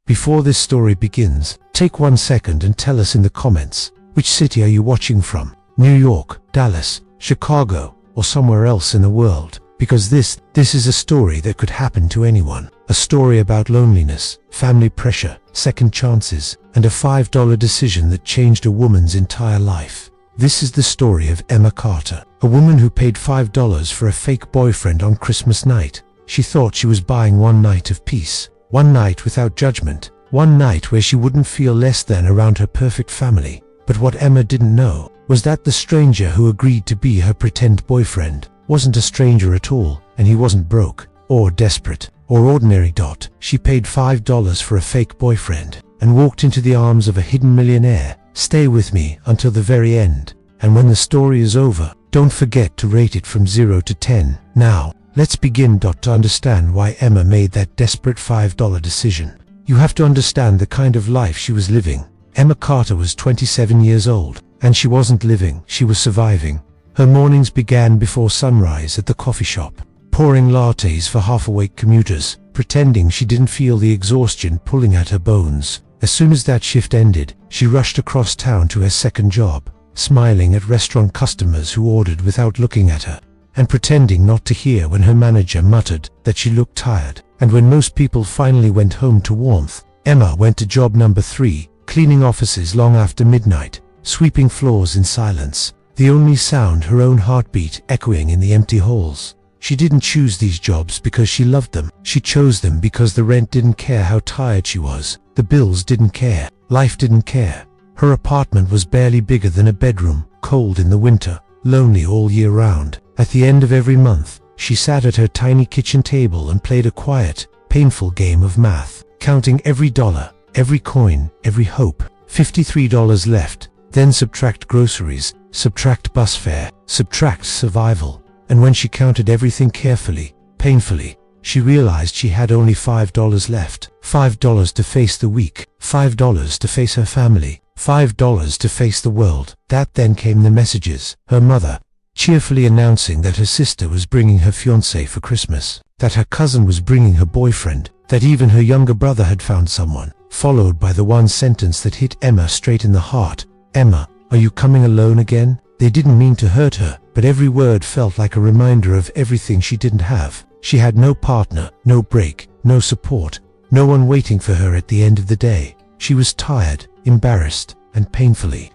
Before this story begins, take 1 second and tell us in the comments, which city are you watching from? New York, Dallas, Chicago, or somewhere else in the world? Because this is a story that could happen to anyone. A story about loneliness, family pressure, second chances, and a $5 decision that changed a woman's entire life. This is the story of Emma Carter, a woman who paid $5 for a fake boyfriend on Christmas night. She thought she was buying one night of peace, one night without judgment, one night where she wouldn't feel less than around her perfect family. But what Emma didn't know was that the stranger who agreed to be her pretend boyfriend wasn't a stranger at all, and he wasn't broke, or desperate, or ordinary. She paid $5 for a fake boyfriend, and walked into the arms of a hidden millionaire. Stay with me until the very end, and when the story is over, don't forget to rate it from 0 to 10. Now, let's begin. To understand why Emma made that desperate $5 decision, you have to understand the kind of life she was living. Emma Carter was 27 years old, and she wasn't living, she was surviving. Her mornings began before sunrise at the coffee shop, pouring lattes for half-awake commuters, pretending she didn't feel the exhaustion pulling at her bones. As soon as that shift ended, she rushed across town to her second job, smiling at restaurant customers who ordered without looking at her, and pretending not to hear when her manager muttered that she looked tired. And when most people finally went home to warmth, Emma went to job number 3, cleaning offices long after midnight, sweeping floors in silence, the only sound her own heartbeat echoing in the empty halls. She didn't choose these jobs because she loved them. She chose them because the rent didn't care how tired she was, the bills didn't care, life didn't care. Her apartment was barely bigger than a bedroom, cold in the winter, lonely all year round. At the end of every month, she sat at her tiny kitchen table and played a quiet, painful game of math, counting every dollar, every coin, every hope. $53 left, then subtract groceries, subtract bus fare, subtract survival. And when she counted everything carefully, painfully, she realized she had only $5 left. $5 to face the week, $5 to face her family, $5 to face the world. Then came the messages. Her mother, cheerfully announcing that her sister was bringing her fiancé for Christmas, that her cousin was bringing her boyfriend, that even her younger brother had found someone, followed by the one sentence that hit Emma straight in the heart. Emma, are you coming alone again? They didn't mean to hurt her, but every word felt like a reminder of everything she didn't have. She had no partner, no break, no support, no one waiting for her at the end of the day. She was tired, embarrassed, and painfully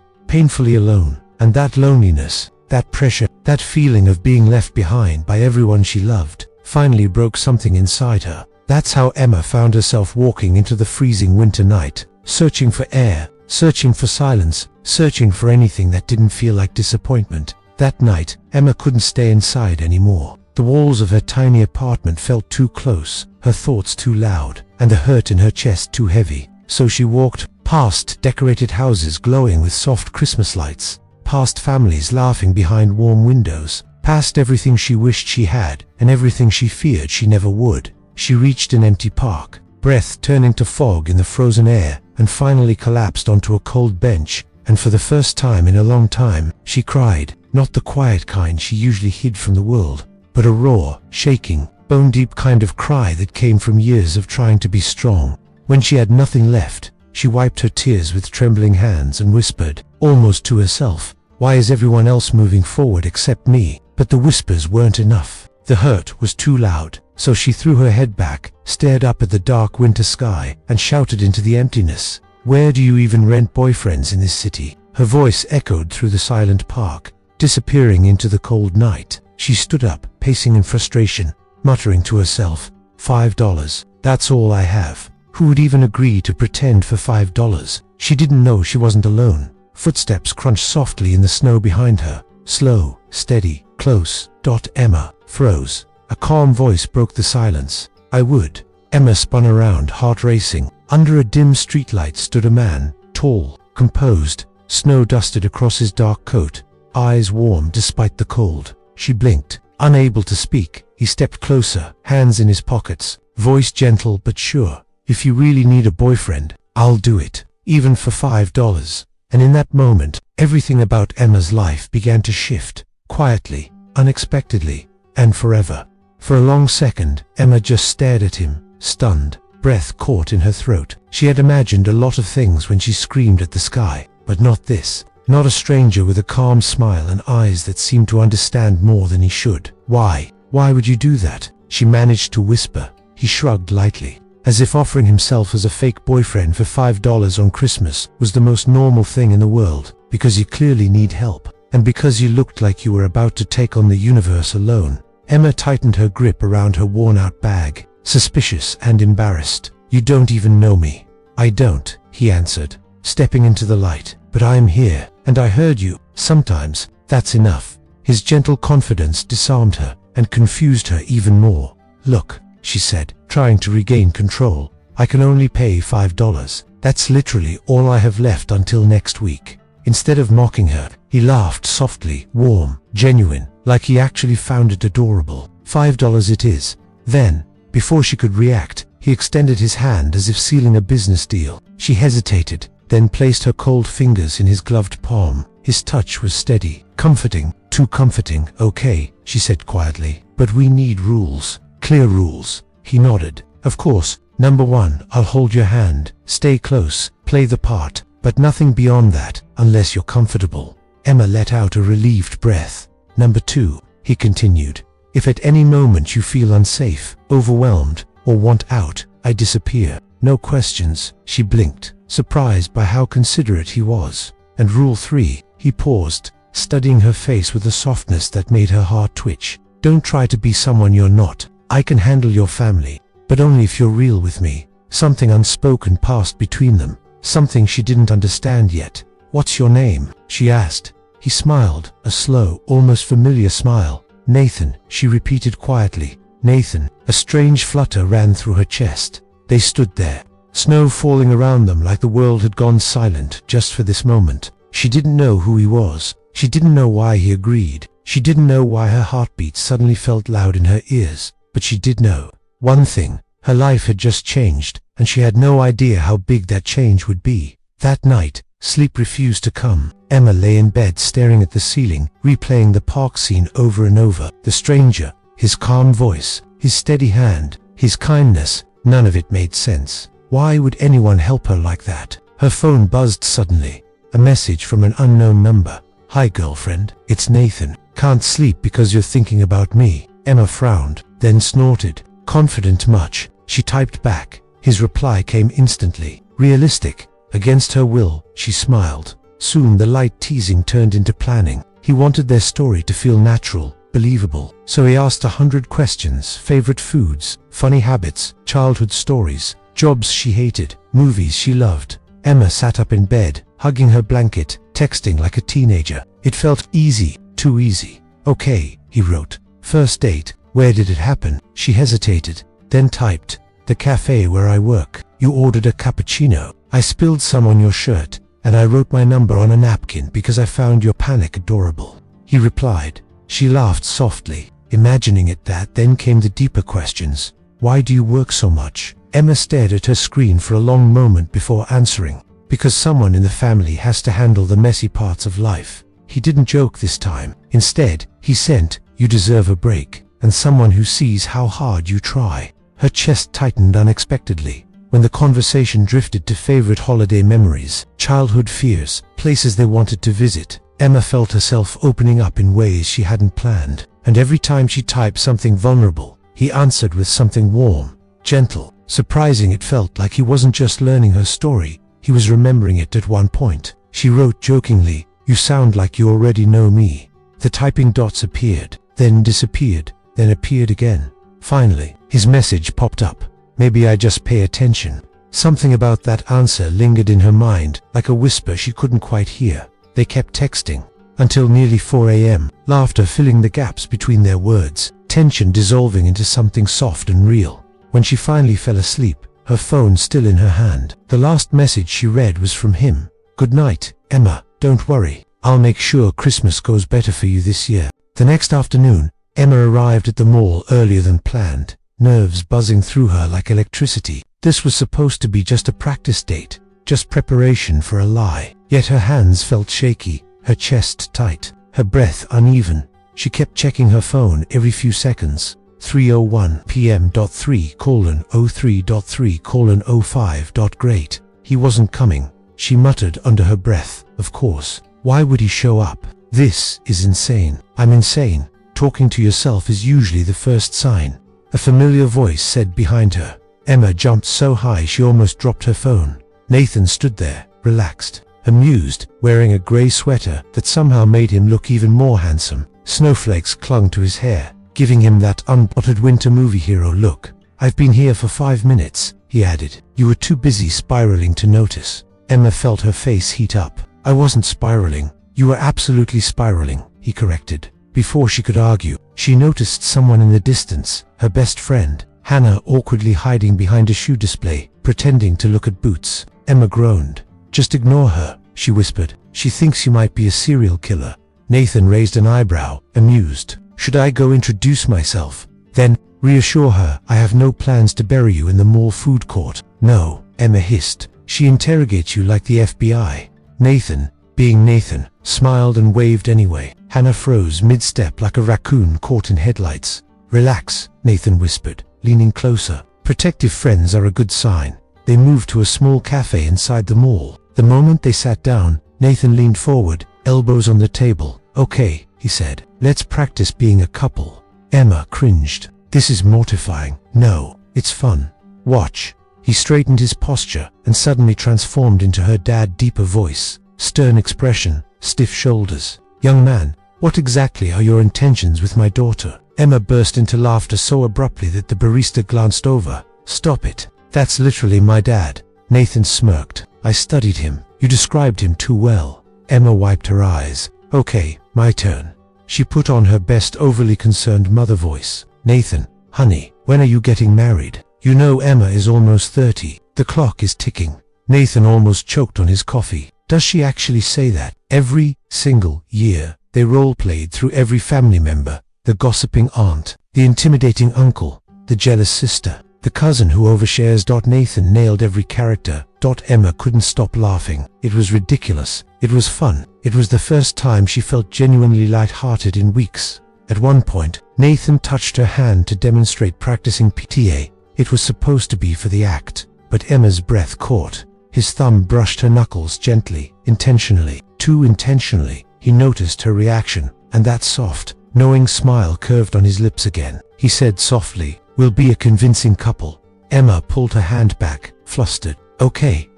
alone. And that loneliness, that pressure, that feeling of being left behind by everyone she loved, finally broke something inside her. That's how Emma found herself walking into the freezing winter night, searching for air, searching for silence, searching for anything that didn't feel like disappointment. That night, Emma couldn't stay inside anymore. The walls of her tiny apartment felt too close, her thoughts too loud, and the hurt in her chest too heavy. So she walked past decorated houses glowing with soft Christmas lights, past families laughing behind warm windows, past everything she wished she had and everything she feared she never would. She reached an empty park, breath turning to fog in the frozen air, and finally collapsed onto a cold bench. And for the first time in a long time, she cried, not the quiet kind she usually hid from the world, but a raw, shaking, bone-deep kind of cry that came from years of trying to be strong. When she had nothing left, she wiped her tears with trembling hands and whispered, almost to herself, why is everyone else moving forward except me? But the whispers weren't enough. The hurt was too loud, so she threw her head back, stared up at the dark winter sky, and shouted into the emptiness, where do you even rent boyfriends in this city? Her voice echoed through the silent park, disappearing into the cold night. She stood up, pacing in frustration, muttering to herself, $5, that's all I have. Who would even agree to pretend for $5? She didn't know she wasn't alone. Footsteps crunched softly in the snow behind her, slow, steady, close. Emma froze. A calm voice broke the silence. I would. Emma spun around, heart racing. Under a dim streetlight stood a man, tall, composed, snow dusted across his dark coat, eyes warm despite the cold. She blinked, unable to speak. He stepped closer, hands in his pockets, voice gentle but sure. If you really need a boyfriend, I'll do it, even for $5. And in that moment, everything about Emma's life began to shift, quietly, unexpectedly, and forever. For a long second, Emma just stared at him, stunned. breath caught in her throat. She had imagined a lot of things when she screamed at the sky, but not this. Not a stranger with a calm smile and eyes that seemed to understand more than he should. Why? Why would you do that? She managed to whisper. He shrugged lightly, as if offering himself as a fake boyfriend for $5 on Christmas was the most normal thing in the world. Because you clearly need help, and because you looked like you were about to take on the universe alone. Emma tightened her grip around her worn-out bag, suspicious and embarrassed. You don't even know me. I don't, he answered, stepping into the light. But I am here, and I heard you. Sometimes, that's enough. His gentle confidence disarmed her, and confused her even more. Look, she said, trying to regain control. I can only pay $5. That's literally all I have left until next week. Instead of mocking her, he laughed softly, warm, genuine, like he actually found it adorable. $5 it is. Then, before she could react, he extended his hand as if sealing a business deal. She hesitated, then placed her cold fingers in his gloved palm. His touch was steady, comforting, too comforting. Okay, she said quietly, but we need rules. Clear rules. He nodded. Of course. Number 1, I'll hold your hand, stay close, play the part, but nothing beyond that, unless you're comfortable. Emma let out a relieved breath. Number 2, he continued, if at any moment you feel unsafe, overwhelmed, or want out, I disappear. No questions. She blinked, surprised by how considerate he was. And rule 3, he paused, studying her face with a softness that made her heart twitch. Don't try to be someone you're not. I can handle your family, but only if you're real with me. Something unspoken passed between them, something she didn't understand yet. What's your name? She asked. He smiled, a slow, almost familiar smile. Nathan, she repeated quietly. Nathan. A strange flutter ran through her chest. They stood there, snow falling around them like the world had gone silent just for this moment. She didn't know who he was. She didn't know why he agreed. She didn't know why her heartbeat suddenly felt loud in her ears. But she did know one thing. Her life had just changed, and she had no idea how big that change would be. That night, sleep refused to come. Emma lay in bed staring at the ceiling, replaying the park scene over and over. The stranger, his calm voice, his steady hand, his kindness, none of it made sense. Why would anyone help her like that? Her phone buzzed suddenly. A message from an unknown number. Hi girlfriend, it's Nathan. Can't sleep because you're thinking about me. Emma frowned, then snorted. Confident much? She typed back. His reply came instantly. Realistic. Against her will, she smiled. Soon the light teasing turned into planning. He wanted their story to feel natural, believable. So he asked 100 questions. Favorite foods, funny habits, childhood stories, jobs she hated, movies she loved. Emma sat up in bed, hugging her blanket, texting like a teenager. It felt easy, too easy. Okay, he wrote. First date. Where did it happen? She hesitated, then typed. The cafe where I work. You ordered a cappuccino. I spilled some on your shirt, and I wrote my number on a napkin because I found your panic adorable. He replied. She laughed softly, imagining it. Then came the deeper questions. Why do you work so much? Emma stared at her screen for a long moment before answering. Because someone in the family has to handle the messy parts of life. He didn't joke this time. Instead, he sent, you deserve a break, and someone who sees how hard you try. Her chest tightened unexpectedly when the conversation drifted to favorite holiday memories, childhood fears, places they wanted to visit. Emma felt herself opening up in ways she hadn't planned, and every time she typed something vulnerable, he answered with something warm, gentle. Surprising, it felt like he wasn't just learning her story, he was remembering it at one point. She wrote jokingly, you sound like you already know me. The typing dots appeared, then disappeared, then appeared again. Finally, his message popped up. Maybe I just pay attention. Something about that answer lingered in her mind, like a whisper she couldn't quite hear. They kept texting until nearly 4 a.m., laughter filling the gaps between their words, tension dissolving into something soft and real. When she finally fell asleep, her phone still in her hand, the last message she read was from him. Good night, Emma. Don't worry. I'll make sure Christmas goes better for you this year. The next afternoon, Emma arrived at the mall earlier than planned, nerves buzzing through her like electricity. This was supposed to be just a practice date, just preparation for a lie. Yet her hands felt shaky, her chest tight, her breath uneven. She kept checking her phone every few seconds. 3:01 p.m. 3:03:03:05. Great. He wasn't coming, she muttered under her breath. Of course. Why would he show up? This is insane. I'm insane. Talking to yourself is usually the first sign. A familiar voice said behind her. Emma jumped so high she almost dropped her phone. Nathan stood there, relaxed, amused, wearing a grey sweater that somehow made him look even more handsome. Snowflakes clung to his hair, giving him that unbottled winter movie hero look. I've been here for 5 minutes, he added. You were too busy spiraling to notice. Emma felt her face heat up. I wasn't spiraling. You were absolutely spiraling, he corrected. Before she could argue, she noticed someone in the distance, her best friend, Hannah, awkwardly hiding behind a shoe display, pretending to look at boots. Emma groaned. Just ignore her, she whispered. She thinks you might be a serial killer. Nathan raised an eyebrow, amused. Should I go introduce myself? Then, reassure her I have no plans to bury you in the mall food court. No, Emma hissed. She interrogates you like the FBI. Nathan, being Nathan, smiled and waved anyway. Hannah froze mid-step like a raccoon caught in headlights. Relax, Nathan whispered, leaning closer. Protective friends are a good sign. They moved to a small cafe inside the mall. The moment they sat down, Nathan leaned forward, elbows on the table. Okay, he said, let's practice being a couple. Emma cringed. This is mortifying. No, it's fun. Watch. He straightened his posture and suddenly transformed into her dad, deeper voice, stern expression, stiff shoulders. Young man, what exactly are your intentions with my daughter? Emma burst into laughter so abruptly that the barista glanced over. Stop it. That's literally my dad. Nathan smirked. I studied him. You described him too well. Emma wiped her eyes. Okay, my turn. She put on her best overly concerned mother voice. Nathan, honey, when are you getting married? You know Emma is almost 30. The clock is ticking. Nathan almost choked on his coffee. Does she actually say that? Every single year, they role-played through every family member. The gossiping aunt, the intimidating uncle, the jealous sister, the cousin who overshares. Nathan nailed every character. Emma couldn't stop laughing. It was ridiculous. It was fun. It was the first time she felt genuinely light-hearted in weeks. At one point, Nathan touched her hand to demonstrate practicing PTA. It was supposed to be for the act, but Emma's breath caught. His thumb brushed her knuckles gently, intentionally, too intentionally. He noticed her reaction, and that soft, knowing smile curved on his lips again. He said softly, "We'll be a convincing couple." Emma pulled her hand back, flustered. Okay,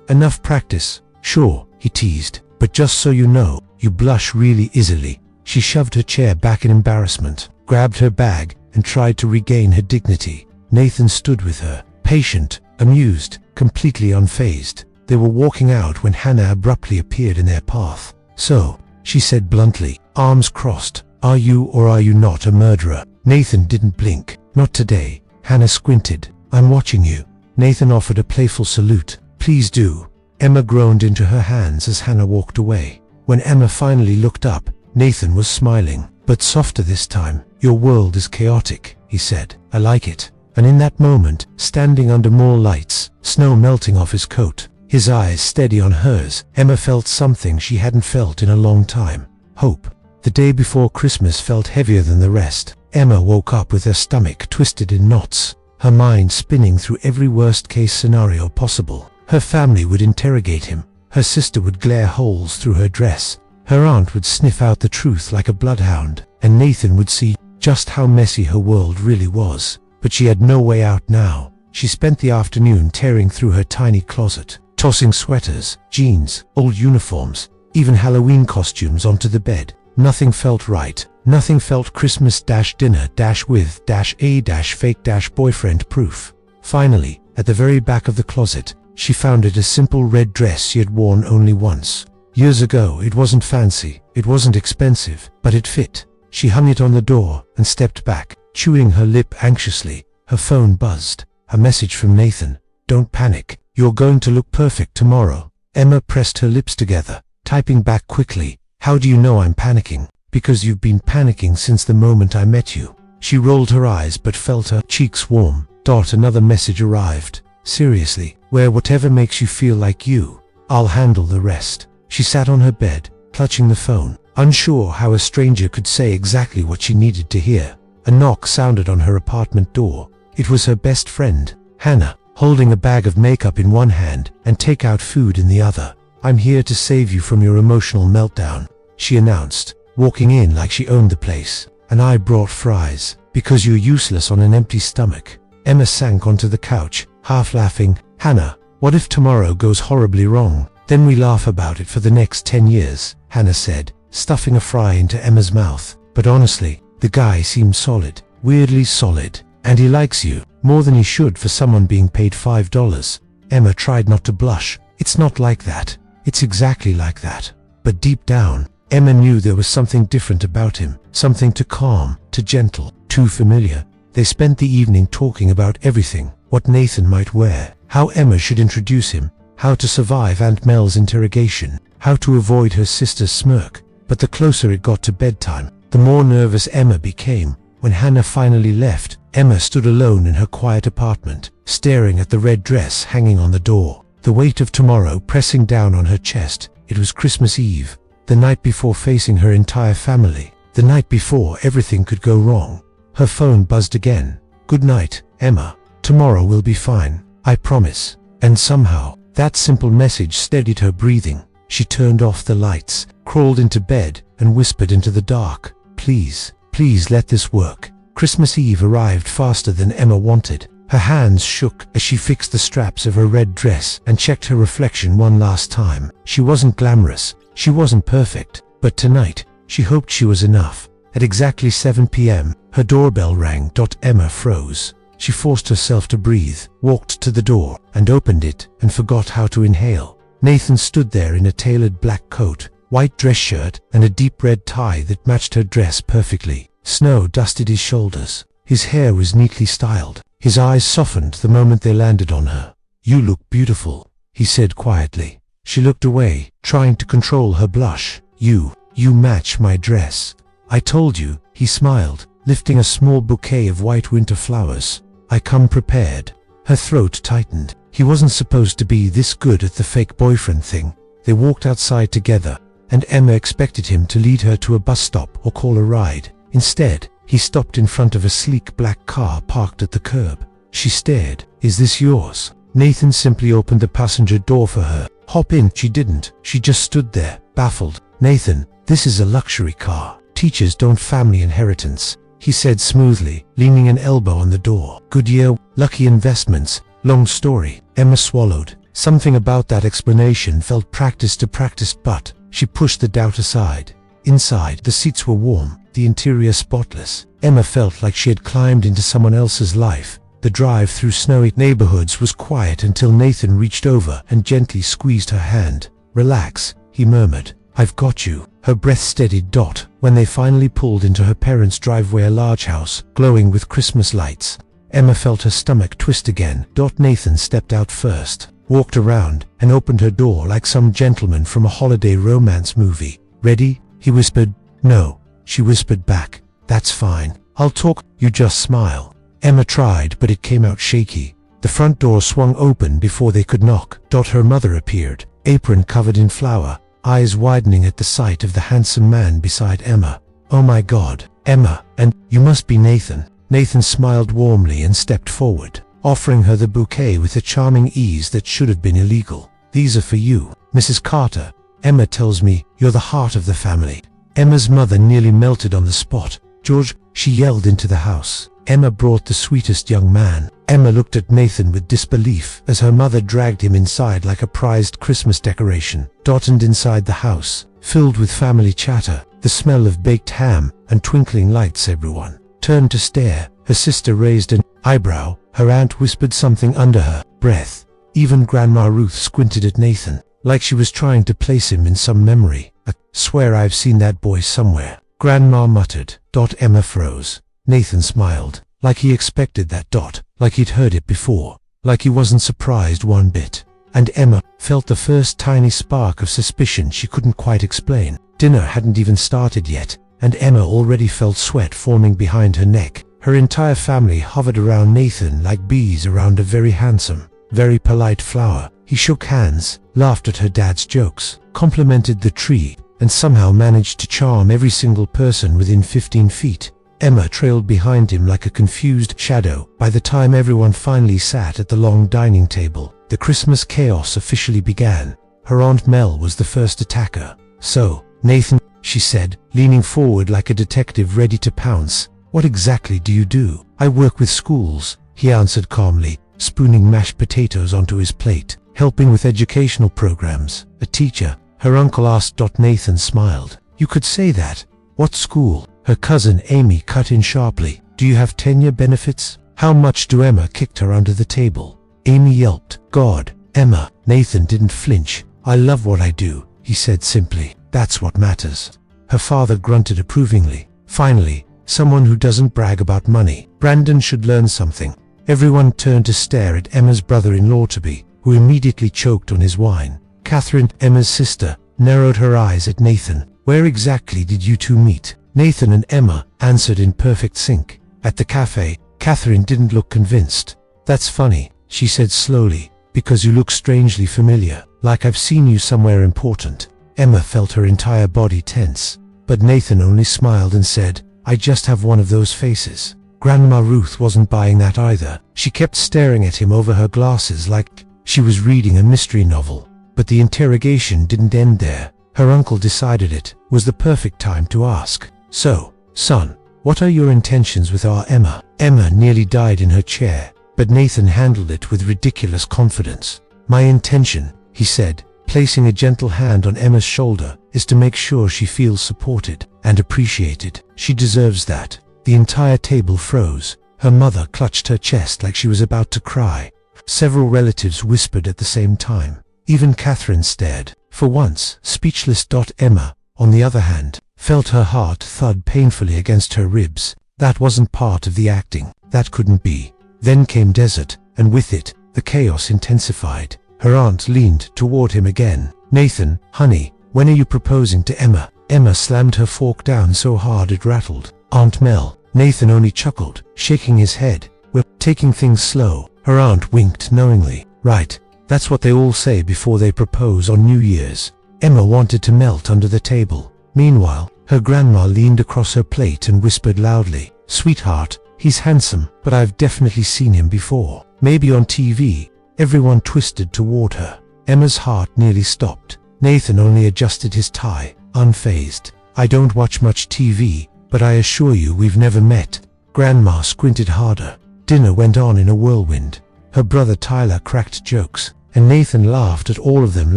enough practice. Sure, he teased, but just so you know, you blush really easily. She shoved her chair back in embarrassment, grabbed her bag, and tried to regain her dignity. Nathan stood with her, patient, amused, completely unfazed. They were walking out when Hannah abruptly appeared in their path. So, she said bluntly, arms crossed, are you or are you not a murderer? Nathan didn't blink. Not today. Hannah squinted. I'm watching you. Nathan offered a playful salute. Please do. Emma groaned into her hands as Hannah walked away. When Emma finally looked up, Nathan was smiling, but softer this time. Your world is chaotic, he said. I like it. And in that moment, standing under more lights, snow melting off his coat, his eyes steady on hers, Emma felt something she hadn't felt in a long time. Hope. The day before Christmas felt heavier than the rest. Emma woke up with her stomach twisted in knots, her mind spinning through every worst-case scenario possible. Her family would interrogate him. Her sister would glare holes through her dress. Her aunt would sniff out the truth like a bloodhound, and Nathan would see just how messy her world really was. But she had no way out now. She spent the afternoon tearing through her tiny closet, tossing sweaters, jeans, old uniforms, even Halloween costumes onto the bed. Nothing felt right. Nothing felt Christmas-dinner-with-a-fake-boyfriend proof. Finally, at the very back of the closet, she found it, a simple red dress she had worn only once. Years ago, it wasn't fancy, it wasn't expensive, but it fit. She hung it on the door and stepped back, chewing her lip anxiously. Her phone buzzed. A message from Nathan. Don't panic. You're going to look perfect tomorrow. Emma pressed her lips together, typing back quickly. How do you know I'm panicking? Because you've been panicking since the moment I met you. She rolled her eyes but felt her cheeks warm. Another message arrived. Seriously, wear whatever makes you feel like you. I'll handle the rest. She sat on her bed, clutching the phone, unsure how a stranger could say exactly what she needed to hear. A knock sounded on her apartment door. It was her best friend, Hannah, holding a bag of makeup in one hand and takeout food in the other. "I'm here to save you from your emotional meltdown," she announced, walking in like she owned the place. "And I brought fries, because you're useless on an empty stomach." Emma sank onto the couch, half laughing. "Hannah, what if tomorrow goes horribly wrong? Then we laugh about it for the next 10 years, Hannah said, stuffing a fry into Emma's mouth. "But honestly, the guy seems solid, weirdly solid, and he likes you, more than he should for someone being paid $5. Emma tried not to blush. "It's not like that. It's exactly like that." But deep down, Emma knew there was something different about him, something too calm, too gentle, too familiar. They spent the evening talking about everything, what Nathan might wear, how Emma should introduce him, how to survive Aunt Mel's interrogation, how to avoid her sister's smirk. But the closer it got to bedtime, the more nervous Emma became. When Hannah finally left, Emma stood alone in her quiet apartment, staring at the red dress hanging on the door, the weight of tomorrow pressing down on her chest. It was Christmas Eve, the night before facing her entire family, the night before everything could go wrong. Her phone buzzed again. "Good night, Emma. Tomorrow will be fine, I promise." And somehow, that simple message steadied her breathing. She turned off the lights, crawled into bed, and whispered into the dark, "Please, please let this work." Christmas Eve arrived faster than Emma wanted. Her hands shook as she fixed the straps of her red dress and checked her reflection one last time. She wasn't glamorous, she wasn't perfect, but tonight, she hoped she was enough. At exactly 7 p.m., her doorbell rang. Emma froze. She forced herself to breathe, walked to the door, and opened it, and forgot how to inhale. Nathan stood there in a tailored black coat, white dress shirt, and a deep red tie that matched her dress perfectly. Snow dusted his shoulders. His hair was neatly styled. His eyes softened the moment they landed on her. "You look beautiful," he said quietly. She looked away, trying to control her blush. You match my dress." "I told you," he smiled, lifting a small bouquet of white winter flowers. "I come prepared." Her throat tightened. He wasn't supposed to be this good at the fake boyfriend thing. They walked outside together, and Emma expected him to lead her to a bus stop or call a ride. Instead, he stopped in front of a sleek black car parked at the curb. She stared. "Is this yours?" Nathan simply opened the passenger door for her. "Hop in." She didn't. She just stood there, baffled. "Nathan, this is a luxury car. Teachers don't family inheritance," he said smoothly, leaning an elbow on the door. "Goodyear, lucky investments, long story." Emma swallowed. Something about that explanation felt practiced to practiced, but she pushed the doubt aside. Inside, the seats were warm, the interior spotless. Emma felt like she had climbed into someone else's life. The drive through snowy neighborhoods was quiet until Nathan reached over and gently squeezed her hand. "Relax," he murmured. "I've got you." Her breath steadied. When they finally pulled into her parents' driveway, a large house, glowing with Christmas lights, Emma felt her stomach twist again. Nathan stepped out first, walked around, and opened her door like some gentleman from a holiday romance movie. "Ready?" he whispered. "No," she whispered back. "That's fine. I'll talk." "You just smile." Emma tried, but it came out shaky. The front door swung open before they could knock. Her mother appeared, apron covered in flour, eyes widening at the sight of the handsome man beside Emma. "Oh my God, Emma, and you must be Nathan." Nathan smiled warmly and stepped forward, offering her the bouquet with a charming ease that should have been illegal. "These are for you, Mrs. Carter. Emma tells me you're the heart of the family." Emma's mother nearly melted on the spot. "George," she yelled into the house. Emma brought the sweetest young man. Emma looked at Nathan with disbelief as her mother dragged him inside like a prized Christmas decoration. And inside the house, filled with family chatter, the smell of baked ham and twinkling lights, everyone turned to stare. Her sister raised an eyebrow. Her aunt whispered something under her breath. Even Grandma Ruth squinted at Nathan, like she was trying to place him in some memory. "I swear I've seen that boy somewhere," Grandma muttered. Emma froze. Nathan smiled, like he expected that. Like he'd heard it before, like he wasn't surprised one bit. And Emma felt the first tiny spark of suspicion she couldn't quite explain. Dinner hadn't even started yet, and Emma already felt sweat forming behind her neck. Her entire family hovered around Nathan like bees around a very handsome, very polite flower. He shook hands, laughed at her dad's jokes, complimented the tree, and somehow managed to charm every single person within 15 feet. Emma trailed behind him like a confused shadow. By the time everyone finally sat at the long dining table, the Christmas chaos officially began. Her Aunt Mel was the first attacker. "So, Nathan," she said, leaning forward like a detective ready to pounce, "what exactly do you do?" "I work with schools," he answered calmly, spooning mashed potatoes onto his plate. "Helping with educational programs." "A teacher?" her uncle asked. Nathan smiled. "You could say that. What school?" Her cousin Amy cut in sharply. "Do you have tenure benefits?" "How much do?" Emma kicked her under the table. Amy yelped. "God, Emma." Nathan didn't flinch. "I love what I do," he said simply. "That's what matters." Her father grunted approvingly. "Finally, someone who doesn't brag about money. Brandon should learn something." Everyone turned to stare at Emma's brother-in-law-to-be, who immediately choked on his wine. Catherine, Emma's sister, narrowed her eyes at Nathan. "Where exactly did you two meet?" Nathan and Emma answered in perfect sync. "At the cafe." Catherine didn't look convinced. "That's funny," she said slowly, "because you look strangely familiar, like I've seen you somewhere important." Emma felt her entire body tense, but Nathan only smiled and said, "I just have one of those faces." Grandma Ruth wasn't buying that either. She kept staring at him over her glasses like she was reading a mystery novel. But the interrogation didn't end there. Her uncle decided it was the perfect time to ask. "So, son, what are your intentions with our Emma?" Emma nearly died in her chair, but Nathan handled it with ridiculous confidence. "My intention," he said, placing a gentle hand on Emma's shoulder, "is to make sure she feels supported and appreciated. She deserves that." The entire table froze. Her mother clutched her chest like she was about to cry. Several relatives whispered at the same time. Even Catherine stared, for once, speechless. Emma, on the other hand, felt her heart thud painfully against her ribs. That wasn't part of the acting. That couldn't be. Then came Desert, and with it, the chaos intensified. Her aunt leaned toward him again. "Nathan, honey, when are you proposing to Emma?" Emma slammed her fork down so hard it rattled. "Aunt Mel." Nathan only chuckled, shaking his head. "We're taking things slow." Her aunt winked knowingly. "Right, that's what they all say before they propose on New Year's." Emma wanted to melt under the table. Meanwhile, her grandma leaned across her plate and whispered loudly, "Sweetheart, he's handsome, but I've definitely seen him before. Maybe on TV." Everyone twisted toward her. Emma's heart nearly stopped. Nathan only adjusted his tie, unfazed. "I don't watch much TV, but I assure you we've never met." Grandma squinted harder. Dinner went on in a whirlwind. Her brother Tyler cracked jokes, and Nathan laughed at all of them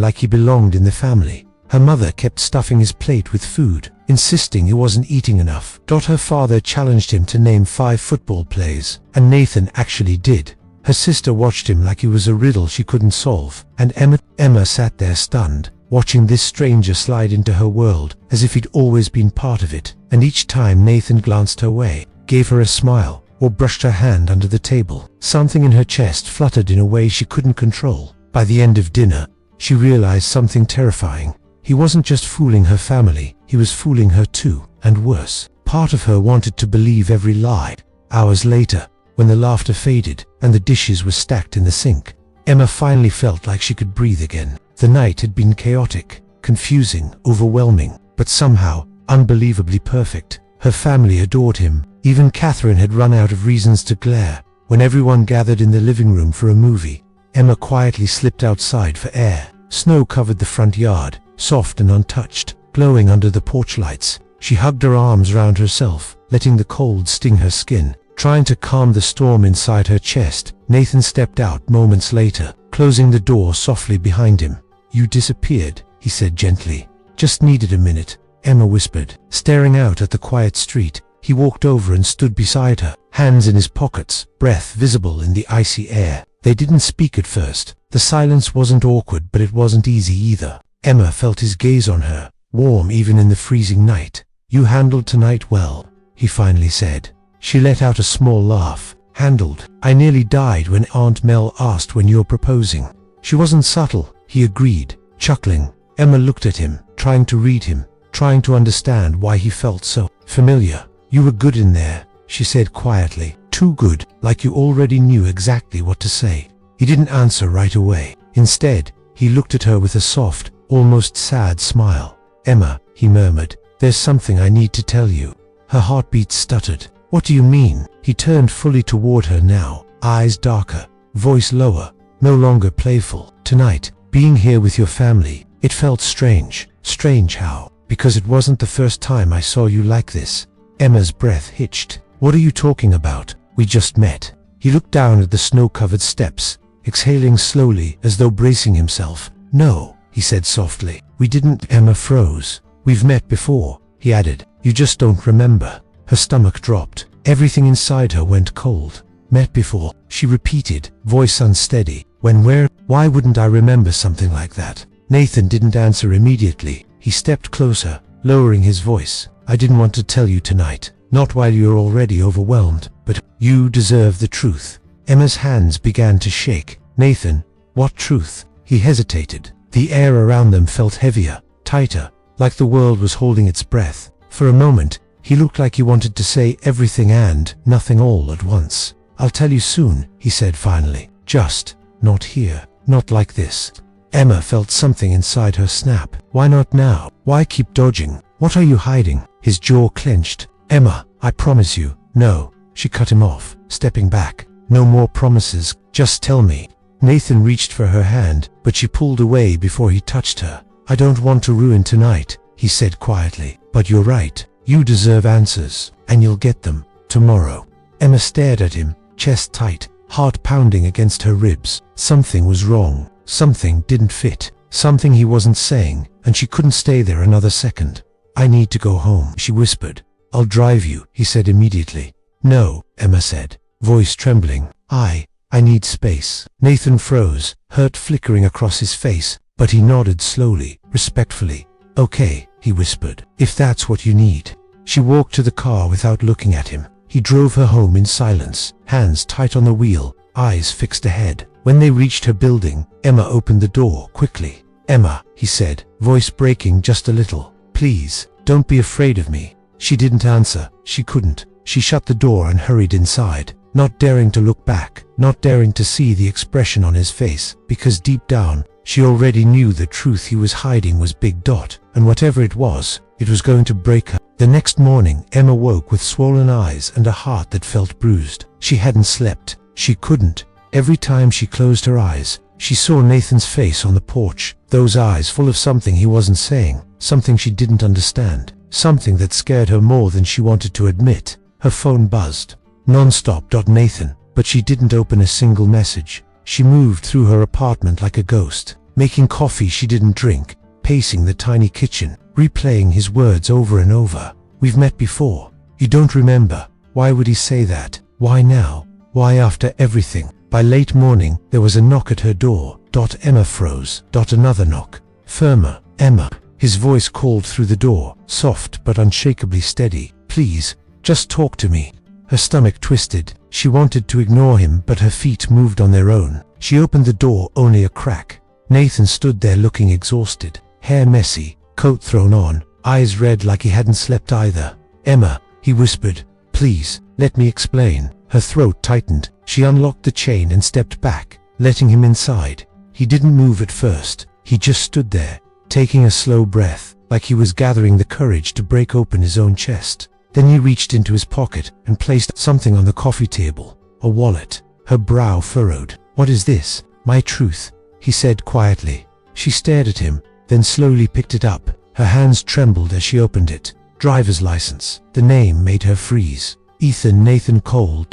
like he belonged in the family. Her mother kept stuffing his plate with food, insisting he wasn't eating enough. Her father challenged him to name 5 football plays, and Nathan actually did. Her sister watched him like he was a riddle she couldn't solve, and Emma sat there stunned, watching this stranger slide into her world as if he'd always been part of it. And each time Nathan glanced her way, gave her a smile, or brushed her hand under the table, something in her chest fluttered in a way she couldn't control. By the end of dinner, she realized something terrifying. He wasn't just fooling her family, he was fooling her too, and worse. Part of her wanted to believe every lie. Hours later, when the laughter faded and the dishes were stacked in the sink, Emma finally felt like she could breathe again. The night had been chaotic, confusing, overwhelming, but somehow unbelievably perfect. Her family adored him. Even Catherine had run out of reasons to glare. When everyone gathered in the living room for a movie, Emma quietly slipped outside for air. Snow covered the front yard, soft and untouched, glowing under the porch lights. She hugged her arms round herself, letting the cold sting her skin. Trying to calm the storm inside her chest, Nathan stepped out moments later, closing the door softly behind him. "You disappeared," he said gently. "Just needed a minute," Emma whispered. Staring out at the quiet street, he walked over and stood beside her, hands in his pockets, breath visible in the icy air. They didn't speak at first. The silence wasn't awkward, but it wasn't easy either. Emma felt his gaze on her, warm even in the freezing night. "You handled tonight well," he finally said. She let out a small laugh. "Handled? I nearly died when Aunt Mel asked when you're proposing." "She wasn't subtle," he agreed, chuckling. Emma looked at him, trying to read him, trying to understand why he felt so familiar. "You were good in there," she said quietly. "Too good, like you already knew exactly what to say." He didn't answer right away. Instead, he looked at her with a soft, almost sad smile. "Emma," he murmured, "there's something I need to tell you." Her heartbeat stuttered. What do you mean? He turned fully toward her now, eyes darker, voice lower, no longer playful. Tonight, being here with your family, it felt strange. Strange how? Because it wasn't the first time I saw you like this. Emma's breath hitched. What are you talking about? We just met. He looked down at the snow-covered steps, exhaling slowly as though bracing himself. No, he said softly. We didn't. Emma froze. We've met before, he added. You just don't remember. Her stomach dropped. Everything inside her went cold. Met before, she repeated, voice unsteady. When, where? Why wouldn't I remember something like that? Nathan didn't answer immediately. He stepped closer, lowering his voice. I didn't want to tell you tonight. Not while you're already overwhelmed, but you deserve the truth. Emma's hands began to shake. Nathan, what truth? He hesitated. The air around them felt heavier, tighter, like the world was holding its breath. For a moment, he looked like he wanted to say everything and nothing all at once. I'll tell you soon, he said finally. Just not here, not like this. Emma felt something inside her snap. Why not now? Why keep dodging? What are you hiding? His jaw clenched. Emma, I promise you. No, she cut him off, stepping back. No more promises, just tell me. Nathan reached for her hand, but she pulled away before he touched her. I don't want to ruin tonight, he said quietly. But you're right. You deserve answers, and you'll get them tomorrow. Emma stared at him, chest tight, heart pounding against her ribs. Something was wrong. Something didn't fit. Something he wasn't saying, and she couldn't stay there another second. I need to go home, she whispered. I'll drive you, he said immediately. No, Emma said, voice trembling. I need space. Nathan froze, hurt flickering across his face, but he nodded slowly, respectfully. Okay, he whispered, if that's what you need. She walked to the car without looking at him. He drove her home in silence, hands tight on the wheel, eyes fixed ahead. When they reached her building, Emma opened the door quickly. Emma, he said, voice breaking just a little. Please, don't be afraid of me. She didn't answer. She couldn't. She shut the door and hurried inside, not daring to look back, not daring to see the expression on his face, because deep down, she already knew the truth he was hiding was Big Dot, and whatever it was going to break her. The next morning, Emma woke with swollen eyes and a heart that felt bruised. She hadn't slept. She couldn't. Every time she closed her eyes, she saw Nathan's face on the porch, those eyes full of something he wasn't saying, something she didn't understand, something that scared her more than she wanted to admit. Her phone buzzed. Non-stop. Nathan. But she didn't open a single message. She moved through her apartment like a ghost, making coffee she didn't drink, pacing the tiny kitchen, replaying his words over and over. We've met before. You don't remember. Why would he say that? Why now? Why after everything? By late morning, there was a knock at her door. Emma froze. Another knock. Firmer. Emma. His voice called through the door, soft but unshakably steady. Please, just talk to me. Her stomach twisted. She wanted to ignore him, but her feet moved on their own. She opened the door only a crack. Nathan stood there looking exhausted, hair messy, coat thrown on, eyes red like he hadn't slept either. Emma, he whispered, please, let me explain. Her throat tightened. She unlocked the chain and stepped back, letting him inside. He didn't move at first. He just stood there, taking a slow breath, like he was gathering the courage to break open his own chest. Then he reached into his pocket and placed something on the coffee table. A wallet. Her brow furrowed. What is this? My truth, he said quietly. She stared at him, then slowly picked it up. Her hands trembled as she opened it. Driver's license. The name made her freeze. Ethan Nathan Cole.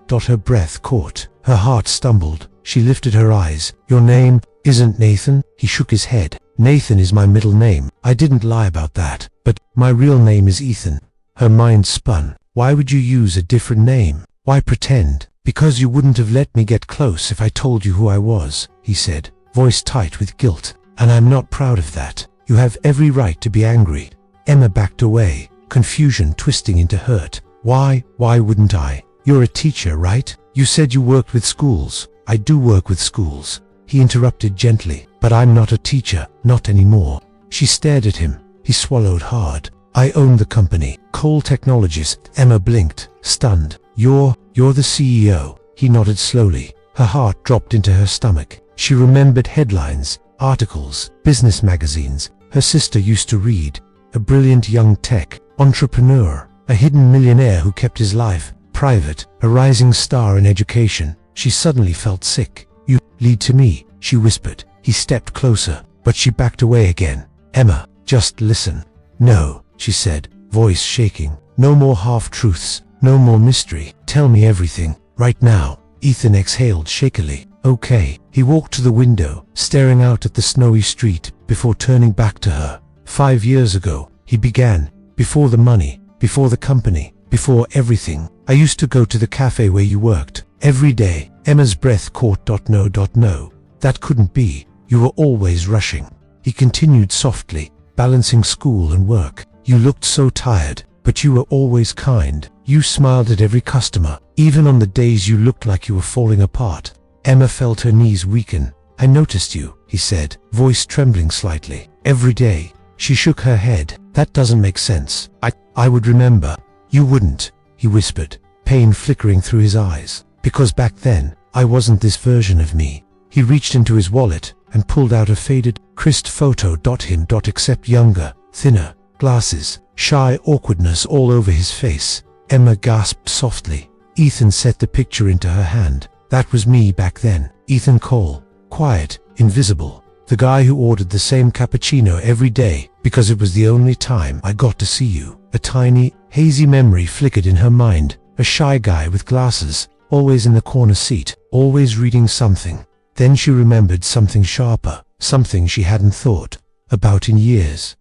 Her breath caught. Her heart stumbled. She lifted her eyes. Your name isn't Nathan? He shook his head. Nathan is my middle name. I didn't lie about that. But my real name is Ethan. Her mind spun. Why would you use a different name? Why pretend? Because you wouldn't have let me get close if I told you who I was, he said, voice tight with guilt. And I'm not proud of that. You have every right to be angry. Emma backed away, confusion twisting into hurt. Why wouldn't I? You're a teacher, right? You said you worked with schools. I do work with schools. He interrupted gently. But I'm not a teacher, not anymore. She stared at him. He swallowed hard. I own the company, Cole Technologies. Emma blinked, stunned. You're the CEO. He nodded slowly. Her heart dropped into her stomach. She remembered headlines, articles, business magazines her sister used to read. A brilliant young tech entrepreneur. a hidden millionaire who kept his life private, a rising star in education. She suddenly felt sick. "You lead to me," she whispered. He stepped closer, but she backed away again. "Emma, just listen." "No," she said, voice shaking. "No more half-truths, no more mystery. Tell me everything, right now." Ethan exhaled shakily. "Okay." He walked to the window, staring out at the snowy street, before turning back to her. 5 years ago, he began. Before the money, before the company, before everything. "I used to go to the cafe where you worked. Every day." Emma's breath caught. No. That couldn't be. You were always rushing. He continued softly, balancing school and work. "You looked so tired, but you were always kind. You smiled at every customer, even on the days you looked like you were falling apart." Emma felt her knees weaken. "I noticed you," he said, voice trembling slightly. "Every day." She shook her head. "That doesn't make sense. I would remember." "You wouldn't," he whispered, pain flickering through his eyes. "Because back then, I wasn't this version of me." He reached into his wallet and pulled out a faded, crisp photo. Him. Except younger, thinner, glasses, shy awkwardness all over his face. Emma gasped softly. Ethan set the picture into her hand. "That was me back then. Ethan Cole. Quiet, invisible. The guy who ordered the same cappuccino every day because it was the only time I got to see you." A tiny, hazy memory flickered in her mind. A shy guy with glasses, always in the corner seat, always reading something. Then she remembered something sharper, something she hadn't thought about in years.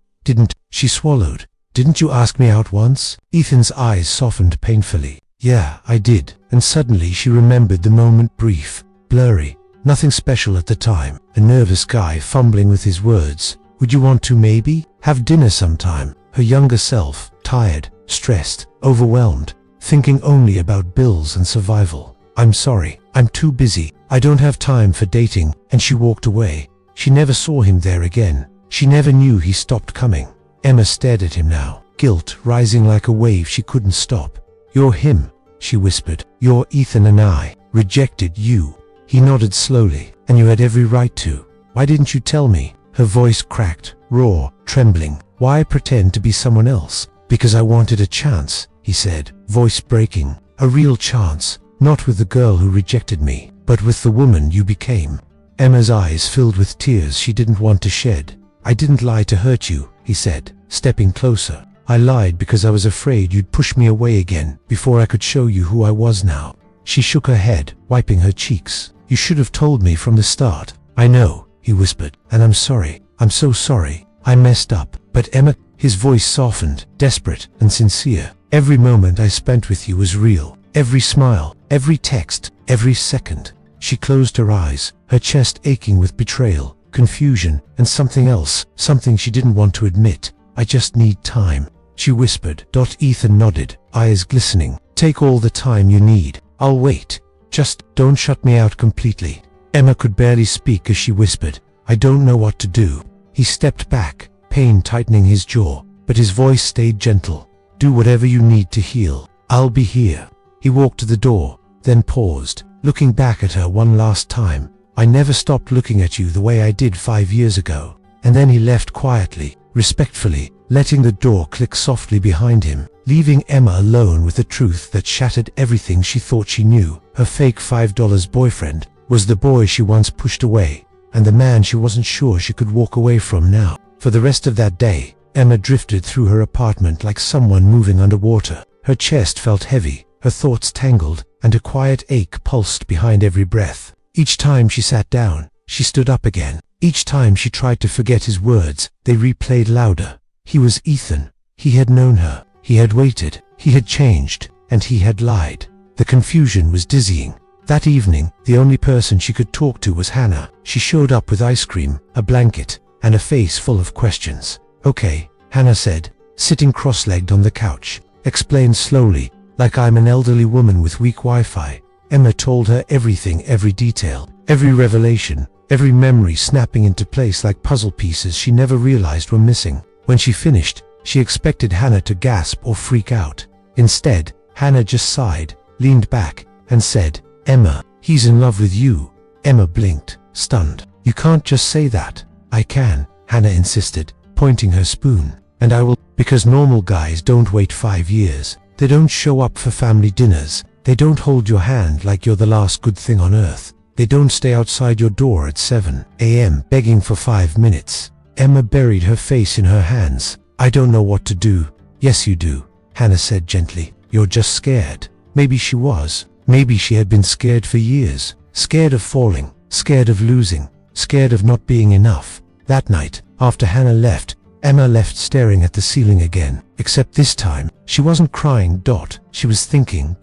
She swallowed. "Didn't you ask me out once?" Ethan's eyes softened painfully. "Yeah, I did." And suddenly she remembered the moment, brief, blurry, nothing special at the time. A nervous guy fumbling with his words. "Would you want to maybe have dinner sometime?" Her younger self, tired, stressed, overwhelmed, thinking only about bills and survival. "I'm sorry, I'm too busy. I don't have time for dating." And she walked away. She never saw him there again. She never knew he stopped coming. Emma stared at him now, guilt rising like a wave she couldn't stop. "You're him," she whispered. "You're Ethan and I rejected you." He nodded slowly. "And you had every right to. Why didn't you tell me?" Her voice cracked, raw, trembling. "Why pretend to be someone else?" "Because I wanted a chance," he said, voice breaking. "A real chance. Not with the girl who rejected me, but with the woman you became." Emma's eyes filled with tears she didn't want to shed. "I didn't lie to hurt you," he said, stepping closer. "I lied because I was afraid you'd push me away again before I could show you who I was now." She shook her head, wiping her cheeks. "You should have told me from the start." "I know," he whispered, "and I'm sorry. I'm so sorry. I messed up." "But Emma," his voice softened, desperate and sincere. "Every moment I spent with you was real. Every smile, every text, every second." She closed her eyes, her chest aching with betrayal, confusion, and something else, something she didn't want to admit. "I just need time," she whispered. Ethan nodded, eyes glistening. "Take all the time you need. I'll wait. Just don't shut me out completely." Emma could barely speak as she whispered, "I don't know what to do." He stepped back, pain tightening his jaw, but his voice stayed gentle. "Do whatever you need to heal. I'll be here." He walked to the door, then paused, looking back at her one last time. "I never stopped looking at you the way I did 5 years ago." And then he left quietly, respectfully, letting the door click softly behind him, leaving Emma alone with the truth that shattered everything she thought she knew. Her fake $5 boyfriend was the boy she once pushed away, and the man she wasn't sure she could walk away from now. For the rest of that day, Emma drifted through her apartment like someone moving underwater. Her chest felt heavy, her thoughts tangled, and a quiet ache pulsed behind every breath. Each time she sat down, she stood up again. Each time she tried to forget his words, they replayed louder. He was Ethan. He had known her. He had waited. He had changed. And he had lied. The confusion was dizzying. That evening, the only person she could talk to was Hannah. She showed up with ice cream, a blanket, and a face full of questions. "Okay," Hannah said, sitting cross-legged on the couch. "Explain slowly, like I'm an elderly woman with weak Wi-Fi." Emma told her everything, every detail, every revelation, every memory snapping into place like puzzle pieces she never realized were missing. When she finished, she expected Hannah to gasp or freak out. Instead, Hannah just sighed, leaned back, and said, "Emma, he's in love with you." Emma blinked, stunned. "You can't just say that." "I can," Hannah insisted, pointing her spoon. and I will, because normal guys don't wait 5 years. They don't show up for family dinners. They don't hold your hand like you're the last good thing on earth. They don't stay outside your door at 7 a.m. begging for 5 minutes. Emma buried her face in her hands. I don't know what to do. Yes, you do, Hannah said gently. You're just scared. Maybe she was. Maybe she had been scared for years. Scared of falling. Scared of losing. Scared of not being enough. That night, after Hannah left, Emma left staring at the ceiling again. Except this time, she wasn't crying. She was thinking.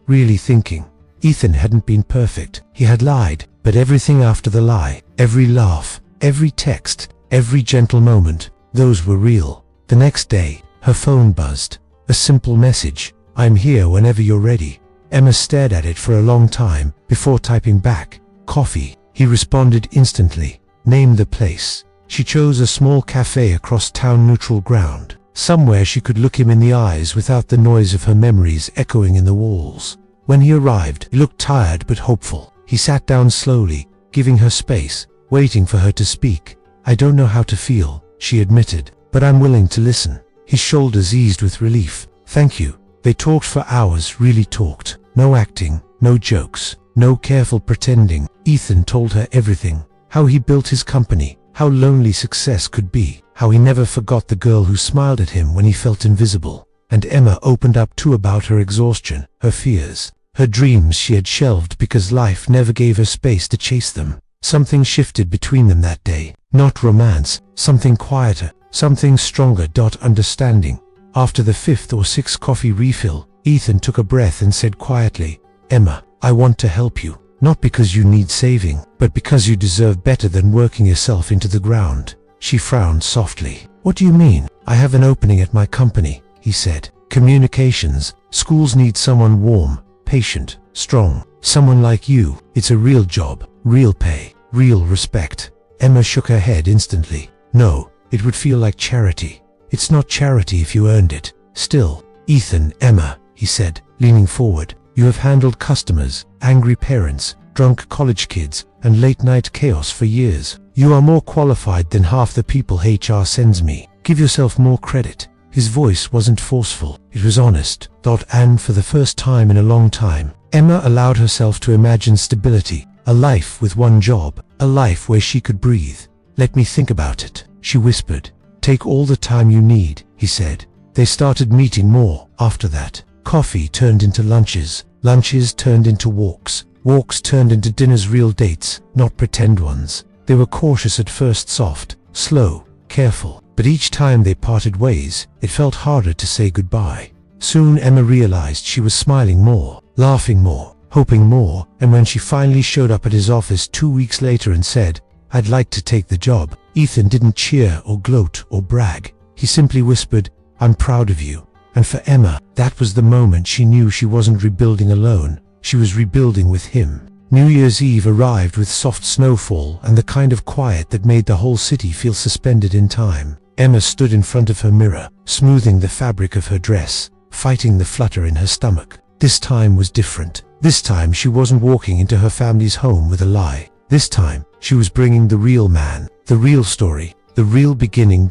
Really thinking. Ethan hadn't been perfect. He had lied, but everything after the lie, every laugh, every text, every gentle moment, those were real. The next day, her phone buzzed. A simple message. I'm here whenever you're ready. Emma stared at it for a long time before typing back. Coffee. He responded instantly. Name the place. She chose a small cafe across town, neutral ground. Somewhere she could look him in the eyes without the noise of her memories echoing in the walls. When he arrived, he looked tired but hopeful. He sat down slowly, giving her space, waiting for her to speak. I don't know how to feel, she admitted, but I'm willing to listen. His shoulders eased with relief. Thank you. They talked for hours, really talked. No acting, no jokes, no careful pretending. Ethan told her everything. How he built his company, how lonely success could be, how he never forgot the girl who smiled at him when he felt invisible. And Emma opened up too about her exhaustion, her fears, her dreams she had shelved because life never gave her space to chase them. Something shifted between them that day. Not romance, something quieter, something stronger. Understanding. After the 5th or 6th coffee refill, Ethan took a breath and said quietly, Emma, I want to help you. Not because you need saving, but because you deserve better than working yourself into the ground. She frowned softly. What do you mean? I have an opening at my company, he said. Communications. Schools need someone warm, patient, strong. Someone like you. It's a real job, real pay, real respect. Emma shook her head instantly. No, it would feel like charity. It's not charity if you earned it. Still, Ethan, Emma, he said, leaning forward. You have handled customers, angry parents, drunk college kids, and late-night chaos for years. You are more qualified than half the people HR sends me. Give yourself more credit. His voice wasn't forceful. It was honest. And for the first time in a long time, Emma allowed herself to imagine stability, a life with one job, a life where she could breathe. Let me think about it, she whispered. Take all the time you need, he said. They started meeting more after that. Coffee turned into lunches, lunches turned into walks, walks turned into dinners, real dates, not pretend ones. They were cautious at first, soft, slow, careful, but each time they parted ways, it felt harder to say goodbye. Soon Emma realized she was smiling more, laughing more, hoping more, and when she finally showed up at his office 2 weeks later and said, I'd like to take the job, Ethan didn't cheer or gloat or brag. He simply whispered, I'm proud of you. And for Emma, that was the moment she knew she wasn't rebuilding alone. She was rebuilding with him. New Year's Eve arrived with soft snowfall and the kind of quiet that made the whole city feel suspended in time. Emma stood in front of her mirror, smoothing the fabric of her dress, fighting the flutter in her stomach. This time was different. This time she wasn't walking into her family's home with a lie. This time, she was bringing the real man, the real story, the real beginning.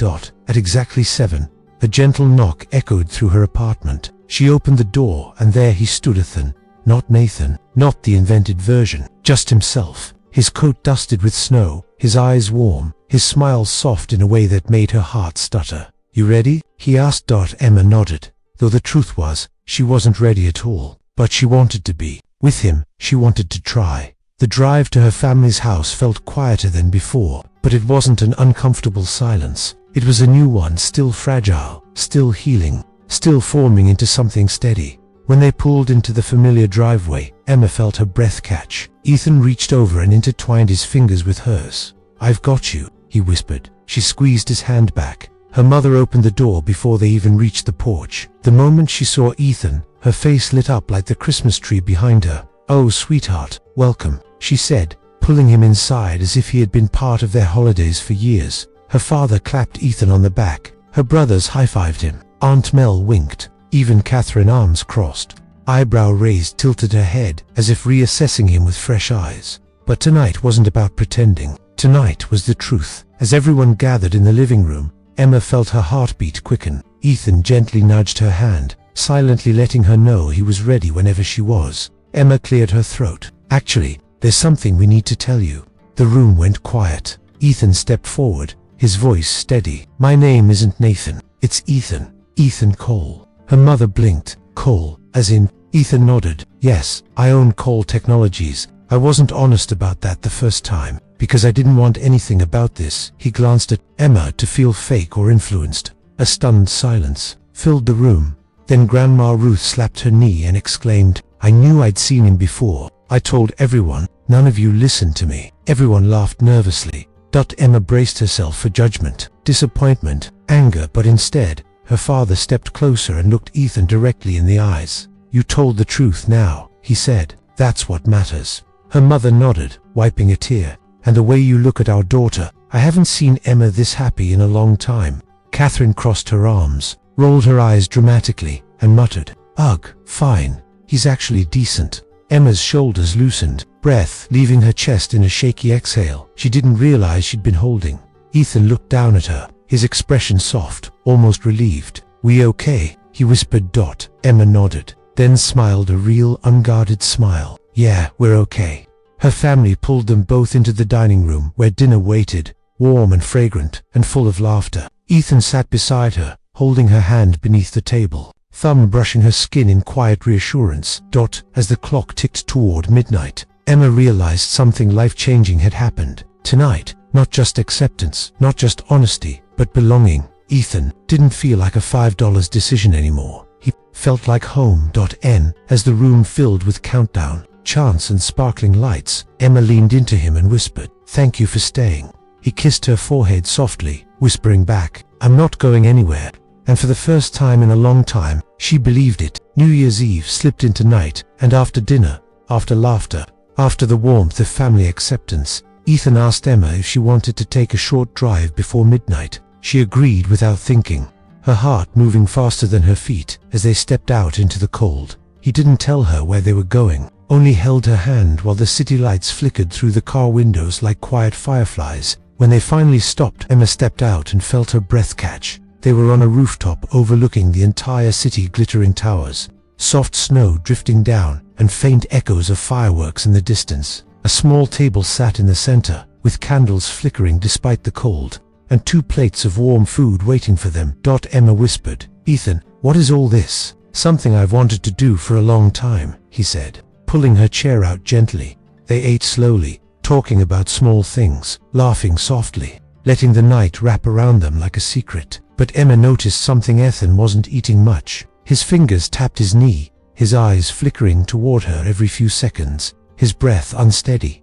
At exactly 7, a gentle knock echoed through her apartment. She opened the door and there he stood, Ethan. Not Nathan, not the invented version, just himself. His coat dusted with snow, his eyes warm, his smile soft in a way that made her heart stutter. You ready? He asked. Emma nodded, though the truth was, she wasn't ready at all. But she wanted to be. With him, she wanted to try. The drive to her family's house felt quieter than before, but it wasn't an uncomfortable silence. It was a new one, still fragile, still healing, still forming into something steady. When they pulled into the familiar driveway, Emma felt her breath catch. Ethan reached over and intertwined his fingers with hers. I've got you, he whispered. She squeezed his hand back. Her mother opened the door before they even reached the porch. The moment she saw Ethan, her face lit up like the Christmas tree behind her. Oh, sweetheart, welcome, she said, pulling him inside as if he had been part of their holidays for years. Her father clapped Ethan on the back. Her brothers high-fived him. Aunt Mel winked. Even Catherine, arms crossed, eyebrow raised, tilted her head as if reassessing him with fresh eyes. But tonight wasn't about pretending. Tonight was the truth. As everyone gathered in the living room, Emma felt her heartbeat quicken. Ethan gently nudged her hand, silently letting her know he was ready whenever she was. Emma cleared her throat. "Actually, there's something we need to tell you." The room went quiet. Ethan stepped forward, his voice steady. "My name isn't Nathan. It's Ethan. Ethan Cole." Her mother blinked. "Cole, as in?" Ethan nodded. "Yes, I own Cole Technologies. I wasn't honest about that the first time, because I didn't want anything about this." He glanced at Emma to feel fake or influenced. A stunned silence filled the room. Then Grandma Ruth slapped her knee and exclaimed, "I knew I'd seen him before. I told everyone. None of you listened to me." Everyone laughed nervously. Emma braced herself for judgment, disappointment, anger, but instead, her father stepped closer and looked Ethan directly in the eyes. "You told the truth now," he said. "That's what matters." Her mother nodded, wiping a tear. "And the way you look at our daughter, I haven't seen Emma this happy in a long time." Catherine crossed her arms, rolled her eyes dramatically, and muttered, "Ugh, fine. He's actually decent." Emma's shoulders loosened, breath leaving her chest in a shaky exhale she didn't realize she'd been holding. Ethan looked down at her, his expression soft, almost relieved. "We okay?" he whispered. Emma nodded, then smiled a real, unguarded smile. "Yeah, we're okay." Her family pulled them both into the dining room where dinner waited, warm and fragrant, and full of laughter. Ethan sat beside her, holding her hand beneath the table, thumb brushing her skin in quiet reassurance. As the clock ticked toward midnight, Emma realized something life-changing had happened. Tonight, not just acceptance, not just honesty, but belonging. Ethan didn't feel like a $5 decision anymore. He felt like home. As the room filled with countdown, chants and sparkling lights, Emma leaned into him and whispered, "Thank you for staying." He kissed her forehead softly, whispering back, "I'm not going anywhere." And for the first time in a long time, she believed it. New Year's Eve slipped into night, and after dinner, after laughter, after the warmth of family acceptance, Ethan asked Emma if she wanted to take a short drive before midnight. She agreed without thinking, her heart moving faster than her feet as they stepped out into the cold. He didn't tell her where they were going, only held her hand while the city lights flickered through the car windows like quiet fireflies. When they finally stopped, Emma stepped out and felt her breath catch. They were on a rooftop overlooking the entire city, glittering towers, soft snow drifting down, and faint echoes of fireworks in the distance. A small table sat in the center, with candles flickering despite the cold, and 2 plates of warm food waiting for them. Emma whispered, "Ethan, what is all this?" "Something I've wanted to do for a long time," he said, pulling her chair out gently. They ate slowly, talking about small things, laughing softly, letting the night wrap around them like a secret. But Emma noticed something. Ethan wasn't eating much. His fingers tapped his knee, his eyes flickering toward her every few seconds, his breath unsteady.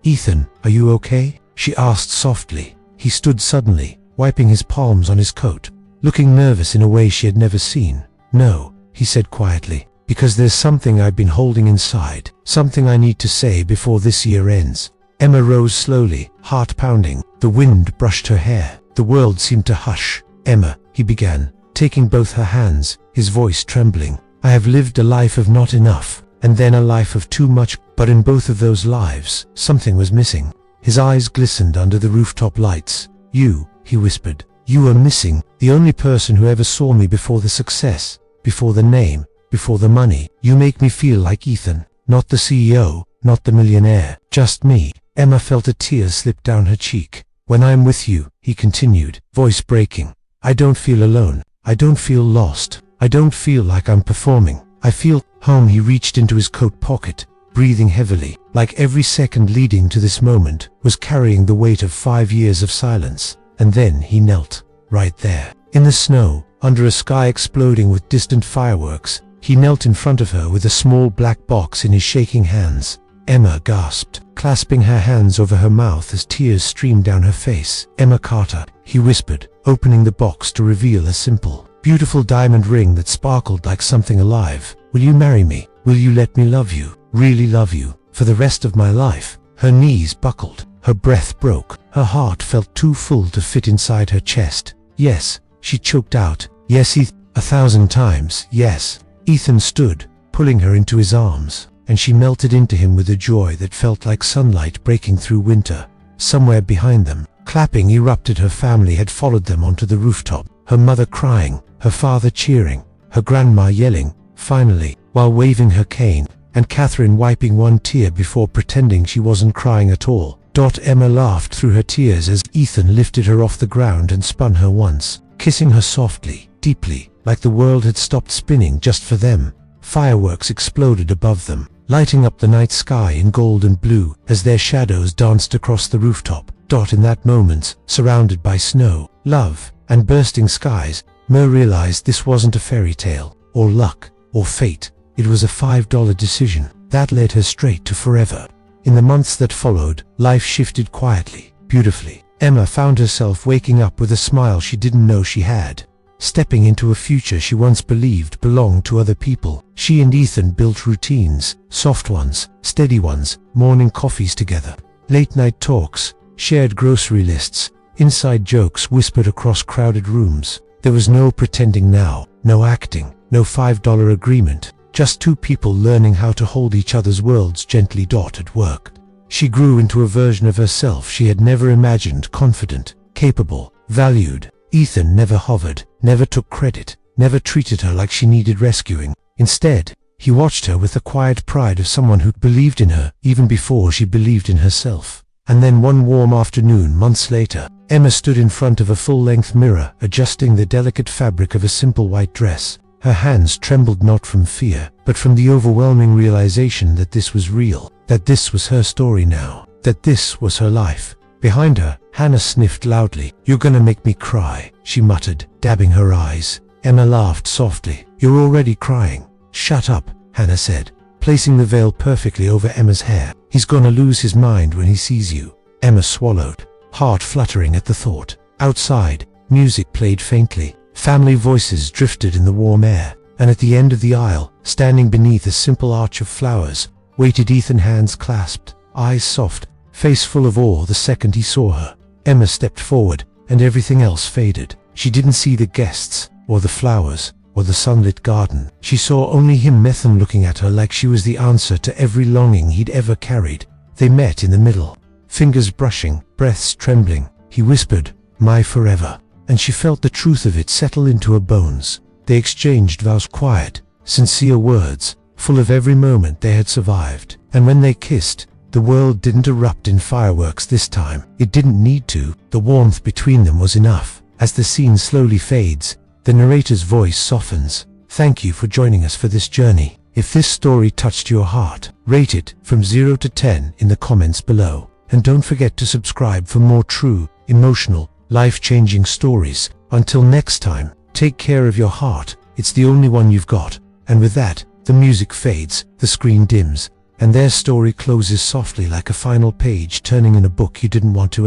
Ethan, are you okay?" she asked softly. He stood suddenly, wiping his palms on his coat, looking nervous in a way she had never seen. "No," he said quietly, "because there's something I've been holding inside, something I need to say before this year ends." Emma rose slowly, heart pounding. The wind brushed her hair. The world seemed to hush. "Emma," he began, taking both her hands, his voice trembling. "I have lived a life of not enough, and then a life of too much, but in both of those lives, something was missing." His eyes glistened under the rooftop lights. "You," he whispered, "you are missing. The only person who ever saw me before the success, before the name, before the money. You make me feel like Ethan, not the CEO, not the millionaire, just me." Emma felt a tear slip down her cheek. "When I'm with you," he continued, voice breaking, "I don't feel alone. I don't feel lost. I don't feel like I'm performing. I feel home." He reached into his coat pocket, breathing heavily, like every second leading to this moment was carrying the weight of 5 years of silence. And then he knelt, right there, in the snow, under a sky exploding with distant fireworks. He knelt in front of her with a small black box in his shaking hands. Emma gasped, clasping her hands over her mouth as tears streamed down her face. "Emma Carter," he whispered, opening the box to reveal a simple, beautiful diamond ring that sparkled like something alive. "Will you marry me? Will you let me love you, really love you, for the rest of my life?" Her knees buckled, her breath broke, her heart felt too full to fit inside her chest. "Yes," she choked out. "Yes, 1,000 times, yes." Ethan stood, pulling her into his arms, and she melted into him with a joy that felt like sunlight breaking through winter. Somewhere behind them, Clapping erupted. Her family had followed them onto the rooftop, her mother crying, her father cheering, her grandma yelling, finally, while waving her cane, and Catherine wiping one tear before pretending she wasn't crying at all. Emma laughed through her tears as Ethan lifted her off the ground and spun her once, kissing her softly, deeply, like the world had stopped spinning just for them. Fireworks exploded above them, lighting up the night sky in gold and blue as their shadows danced across the rooftop. In that moment, surrounded by snow, love, and bursting skies, Mer realized this wasn't a fairy tale, or luck, or fate. It was a $5 decision that led her straight to forever. In the months that followed, life shifted quietly, beautifully. Emma found herself waking up with a smile she didn't know she had, stepping into a future she once believed belonged to other people. She and Ethan built routines, soft ones, steady ones, morning coffees together, late-night talks, shared grocery lists, inside jokes whispered across crowded rooms. There was no pretending now, no acting, no $5 agreement, just two people learning how to hold each other's worlds gently. At work, she grew into a version of herself she had never imagined, confident, capable, valued. Ethan never hovered, never took credit, never treated her like she needed rescuing. Instead, he watched her with the quiet pride of someone who believed in her even before she believed in herself. And then one warm afternoon months later, Emma stood in front of a full-length mirror, adjusting the delicate fabric of a simple white dress. Her hands trembled not from fear, but from the overwhelming realization that this was real, that this was her story now, that this was her life. Behind her, Hannah sniffed loudly. "You're gonna make me cry," she muttered, dabbing her eyes. Emma laughed softly. "You're already crying." "Shut up," Hannah said, placing the veil perfectly over Emma's hair. "He's gonna lose his mind when he sees you." Emma swallowed, heart fluttering at the thought. Outside, music played faintly. Family voices drifted in the warm air, and at the end of the aisle, standing beneath a simple arch of flowers, waited Ethan, hands clasped, eyes soft, face full of awe the second he saw her. Emma stepped forward, and everything else faded. She didn't see the guests, or the flowers, or the sunlit garden. She saw only him, Ethan, looking at her like she was the answer to every longing he'd ever carried. They met in the middle, fingers brushing, breaths trembling. He whispered, "My forever," and she felt the truth of it settle into her bones. They exchanged vows, quiet, sincere words, full of every moment they had survived. And when they kissed, the world didn't erupt in fireworks this time. It didn't need to. The warmth between them was enough. As the scene slowly fades, the narrator's voice softens. "Thank you for joining us for this journey. If this story touched your heart, rate it from 0 to 10 in the comments below. And don't forget to subscribe for more true, emotional, life-changing stories. Until next time, take care of your heart. It's the only one you've got." And with that, the music fades, the screen dims, and their story closes softly like a final page turning in a book you didn't want to end.